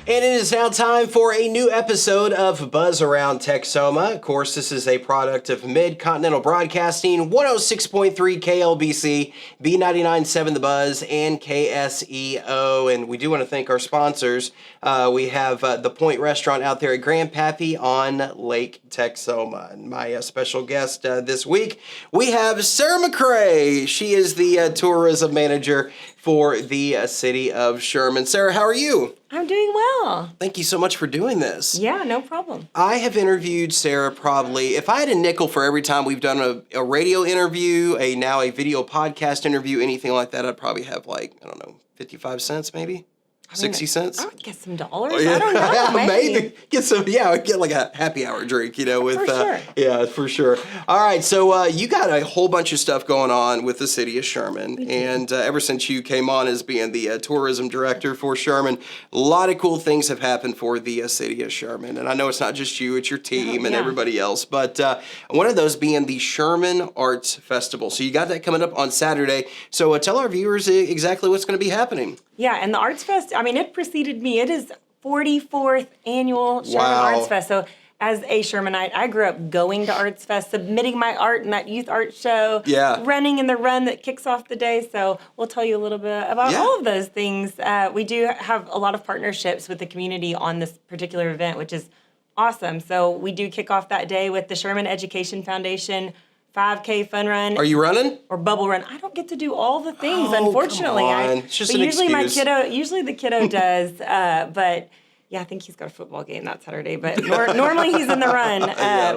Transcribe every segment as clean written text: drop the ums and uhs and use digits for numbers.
And it is now time for a new episode of Buzz Around Texoma. Of course, this is a product of Mid-Continental Broadcasting, 106.3 KLBC, B99.7 The Buzz, and KSEO. And we do want to thank our sponsors. We have The Point Restaurant out there at Grandpappy on Lake Texoma. And my special guest this week, we have Sarah Mcrae. She is the tourism manager for the city of Sherman. Sarah, how are you? I'm doing well. Thank you so much for doing this. Yeah, no problem. I have interviewed Sarah probably, if I had a nickel for every time we've done a radio interview, now a video podcast interview, anything like that, I'd probably have 55 cents maybe? 60 cents? I would get some dollars. Oh, yeah. I don't know. Maybe. Get some, get like a happy hour drink, with, for sure. Yeah, for sure. All right. So, you got a whole bunch of stuff going on with the city of Sherman. And ever since you came on as being the tourism director for Sherman, a lot of cool things have happened for the city of Sherman. And I know it's not just you, it's your team and everybody else. But one of those being the Sherman Arts Festival. So you got that coming up on Saturday. So tell our viewers exactly what's going to be happening. Yeah, and the Arts Fest, it preceded me. It is 44th annual Sherman Arts Fest. So as a Shermanite, I grew up going to Arts Fest, submitting my art in that youth art show, running in the run that kicks off the day. So we'll tell you a little bit about all of those things. We do have a lot of partnerships with the community on this particular event, which is awesome. So we do kick off that day with the Sherman Education Foundation 5K fun run. Are you running? Or bubble run. I don't get to do all the things, unfortunately. Come on. It's just but an usually excuse. Usually the kiddo does. But yeah, I think he's got a football game that Saturday. But normally he's in the run.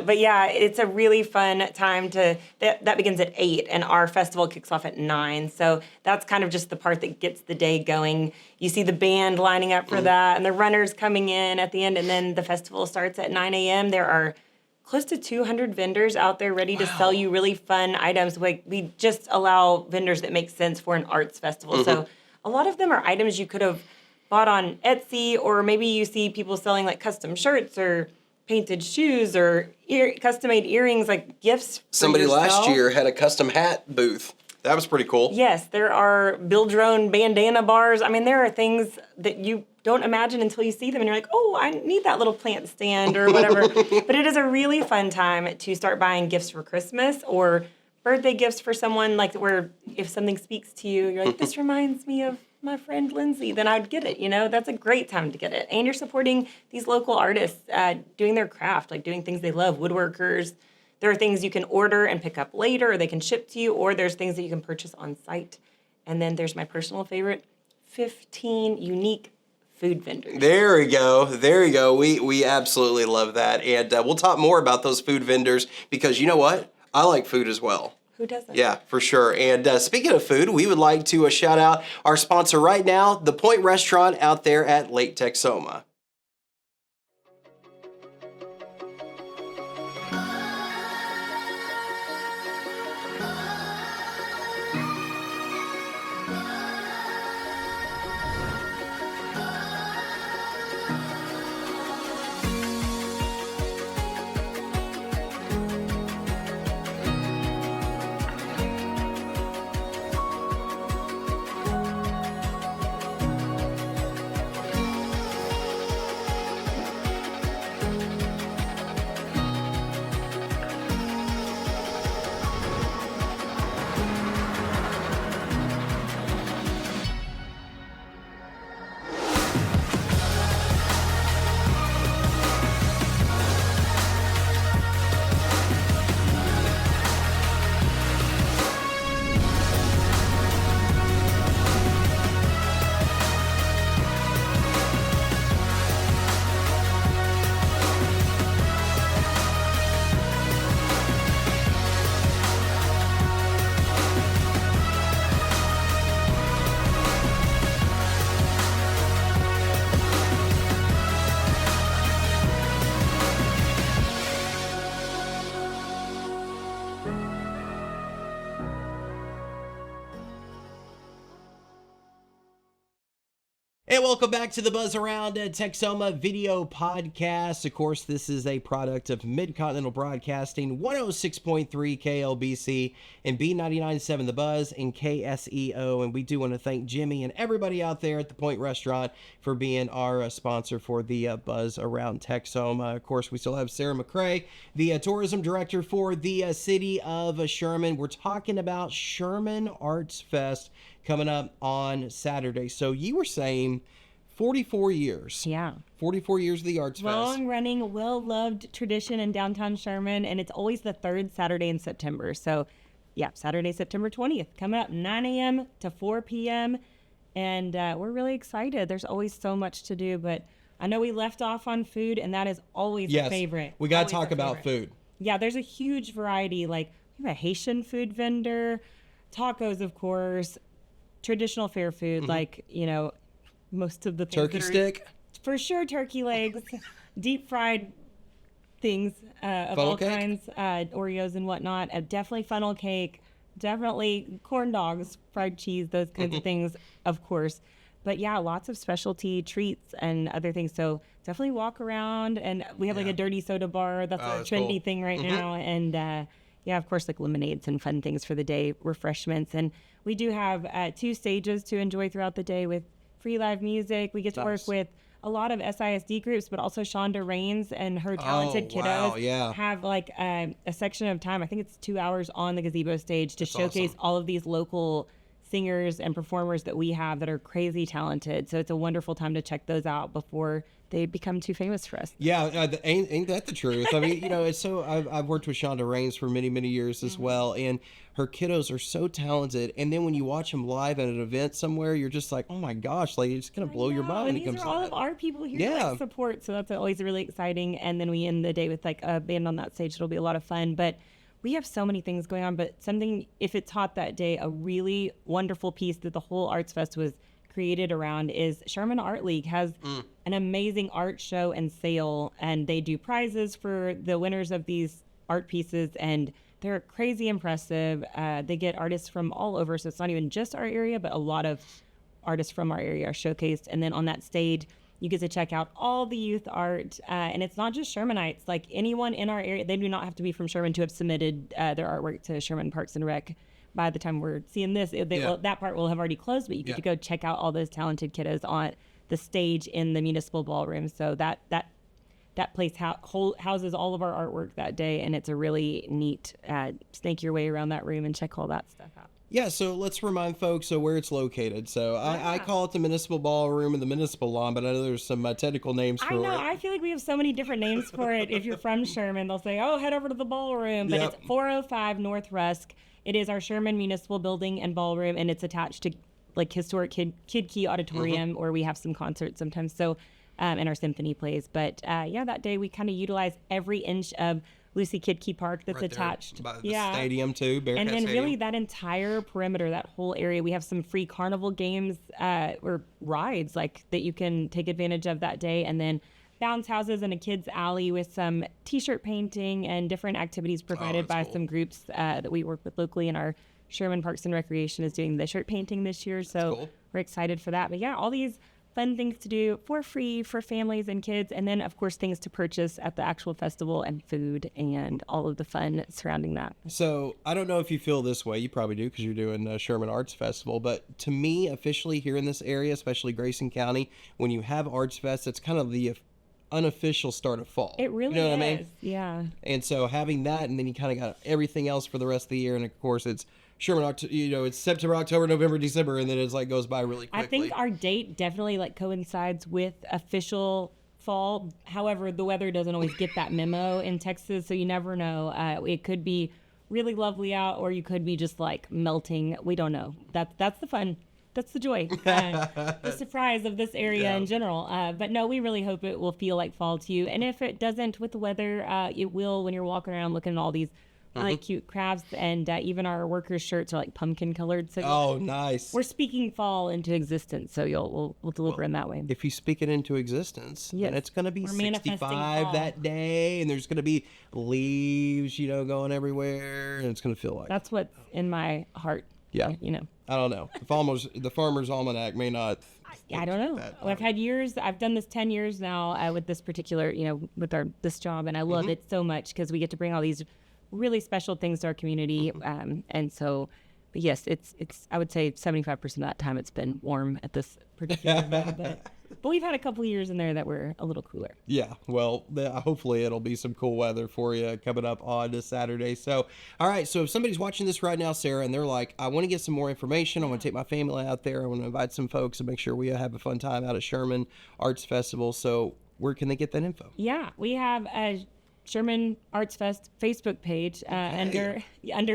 But yeah, it's a really fun time that begins at 8 and our festival kicks off at 9. So that's kind of just the part that gets the day going. You see the band lining up for that and the runners coming in at the end, and then the festival starts at 9 a.m. There are close to 200 vendors out there ready to sell you really fun items. We just allow vendors that make sense for an arts festival. So a lot of them are items you could have bought on Etsy, or maybe you see people selling like custom shirts or painted shoes or custom-made earrings, like gifts for Somebody yourself. last year had a custom hat booth. That was pretty cool. Yes, there are build your own bandana bars. There are things that you don't imagine until you see them and you're like, oh, I need that little plant stand or whatever. But it is a really fun time to start buying gifts for Christmas or birthday gifts for someone, like where if something speaks to you, you're like, this reminds me of my friend Lindsay, then I'd get it. That's a great time to get it. And you're supporting these local artists doing their craft, like doing things they love, woodworkers. There are things you can order and pick up later, or they can ship to you, or there's things that you can purchase on site. And then there's my personal favorite, 15 unique food vendors. There we go. We absolutely love that. And we'll talk more about those food vendors because you know what? I like food as well. Who doesn't? Yeah, for sure. And speaking of food, we would like to shout out our sponsor right now, The Point Restaurant out there at Lake Texoma. And welcome back to the Buzz Around Texoma video podcast. Of course, this is a product of Mid-Continental Broadcasting, 106.3 KLBC and B99.7 The Buzz and KSEO. And we do want to thank Jimmy and everybody out there at the Point Restaurant for being our sponsor for the Buzz Around Texoma. Of course, we still have Sarah Mcrae, the tourism director for the city of Sherman. We're talking about Sherman Arts Fest coming up on Saturday. So you were saying 44 years. Yeah. 44 years of the Arts Fest. Long-running, well-loved tradition in downtown Sherman, and it's always the third Saturday in September. So, yeah, Saturday, September 20th, coming up 9 a.m. to 4 p.m., and we're really excited. There's always so much to do, but I know we left off on food, and that is always a favorite. We got to talk about food. Yeah, there's a huge variety. Like, we have a Haitian food vendor, tacos, of course, traditional fair food, like, you know, most of the things turkey stick, for sure, turkey legs, deep fried things of funnel all cake? kinds, Oreos and whatnot. Definitely funnel cake, definitely corn dogs, fried cheese, those kinds of things, of course. But yeah, lots of specialty treats and other things. So definitely walk around, and we have like a dirty soda bar. That's a trendy cool. thing right now, and yeah, of course, like lemonades and fun things for the day, refreshments. And we do have 2 stages to enjoy throughout the day with free live music. We get to work with a lot of SISD groups, but also Shonda Raines and her talented kiddos have like a section of time. I think it's 2 hours on the gazebo stage to showcase all of these local singers and performers that we have that are crazy talented. So it's a wonderful time to check those out before they become too famous for us. Yeah, ain't that the truth? I mean, you know, it's so. I've worked with Shonda Raines for many, many years as well, and her kiddos are so talented. And then when you watch them live at an event somewhere, you're just like, oh my gosh, like it's gonna blow your mind. And these are all of our people here to like, support, so that's always really exciting. And then we end the day with like a band on that stage. It'll be a lot of fun, but. We have so many things going on, but something, if it's hot that day, a really wonderful piece that the whole Arts Fest was created around is Sherman Art League has an amazing art show and sale, and they do prizes for the winners of these art pieces, and they're crazy impressive. They get artists from all over, so it's not even just our area, but a lot of artists from our area are showcased. And then on that stage, you get to check out all the youth art, and it's not just Shermanites. Like anyone in our area, they do not have to be from Sherman to have submitted their artwork to Sherman Parks and Rec. By the time we're seeing this, that part will have already closed, but you get to go check out all those talented kiddos on the stage in the municipal ballroom. So that place houses all of our artwork that day, and it's a really neat snake your way around that room and check all that stuff out. Yeah, so let's remind folks where it's located. So I call it the Municipal Ballroom and the Municipal Lawn, but I know there's some technical names for it. I know. I feel like we have so many different names for it. If you're from Sherman, they'll say, oh, head over to the ballroom. But it's 405 North Rusk. It is our Sherman Municipal Building and Ballroom, and it's attached to like historic Kid Key Auditorium, where we have some concerts sometimes. So, and our symphony plays. But yeah, that day we kind of utilize every inch of Lucy Kid Key Park that's attached. By the stadium too, Bearcat and then Stadium. really that entire perimeter, that whole area, we have some free carnival games or rides like that you can take advantage of that day, and then bounce houses and a kids alley with some t-shirt painting and different activities provided by some groups that we work with locally. And our Sherman Parks and Recreation is doing the shirt painting this year, so we're excited for that. But yeah, all these fun things to do for free for families and kids, and then of course things to purchase at the actual festival and food and all of the fun surrounding that. So I don't know if you feel this way, you probably do because you're doing Sherman Arts Festival, but to me officially here in this area, especially Grayson County, when you have Arts Fest, it's kind of the unofficial start of fall. It really is. What I mean? Yeah. And so having that, and then you kind of got everything else for the rest of the year, and of course it's Sherman, it's September, October, November, December, and then it's like goes by really quickly. I think our date definitely like coincides with official fall. However, the weather doesn't always get that memo in Texas, so you never know. It could be really lovely out, or you could be just like melting. We don't know. That's the fun. That's the joy, the surprise of this area in general. But no, we really hope it will feel like fall to you. And if it doesn't with the weather, it will when you're walking around looking at all these like cute crafts, and even our workers' shirts are like pumpkin colored. So nice. We're speaking fall into existence, so we'll deliver in that way. If you speak it into existence, then it's going to be 65 that day, and there's going to be leaves, going everywhere, and it's going to feel like that's what's in my heart. Yeah. You know. I don't know. The Farmer's Almanac may not. I don't know. Well, I've had years. I've done this 10 years now with this particular, with this job, and I love it so much because we get to bring all these really special things to our community. And so, but yes, it's. I would say 75% of that time it's been warm at this particular event, but we've had a couple years in there that were a little cooler. Yeah, well, hopefully it'll be some cool weather for you coming up on this Saturday. So, all right, so if somebody's watching this right now, Sarah, and they're like, I want to get some more information, I want to take my family out there, I want to invite some folks and make sure we have a fun time out at Sherman Arts Festival. So where can they get that info? Yeah, we have a Sherman Arts Fest Facebook page under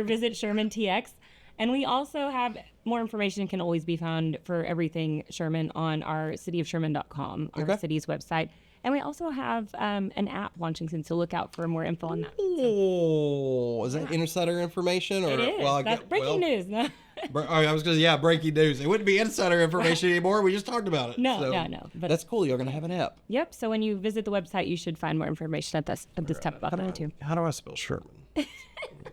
Visit Sherman TX. And we also have more information can always be found for everything Sherman on our cityofsherman.com, our city's website. And we also have an app launching soon, so look out for more info on that. Oh, is that insider information? Or, it is. Well, That's breaking news. No. I was going to say, breaking news. It wouldn't be insider information anymore. We just talked about it. No. But that's cool. You're going to have an app. Yep. So when you visit the website, you should find more information at this tab about that too. How do I spell Sherman?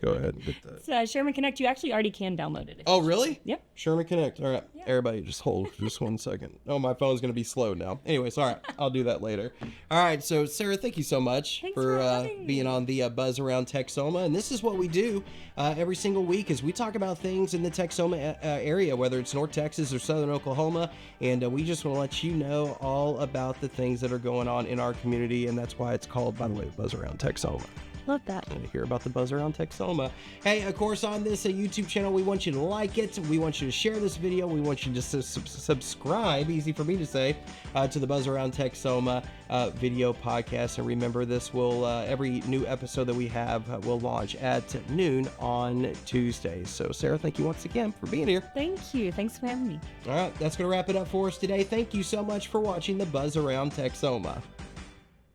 Go ahead and get that. It's Sherman Connect. You actually already can download it. Oh, really? Yep. Sherman Connect. All right. Yeah. Everybody just hold just 1 second. Oh, my phone's going to be slow now. Anyways, all right. I'll do that later. All right. So, Sarah, thank you so much for being on the Buzz Around Texoma. And this is what we do every single week is we talk about things in the Texoma area, whether it's North Texas or Southern Oklahoma. And we just want to let you know all about the things that are going on in our community. And that's why it's called, by the way, Buzz Around Texoma. Love that. And to hear about the Buzz Around Texoma. Hey, of course, on this YouTube channel, we want you to like it. We want you to share this video. We want you to subscribe, easy for me to say, to the Buzz Around Texoma video podcast. And remember, this will, every new episode that we have will launch at noon on Tuesdays. So, Sarah, thank you once again for being here. Thank you. Thanks for having me. All right, that's going to wrap it up for us today. Thank you so much for watching the Buzz Around Texoma.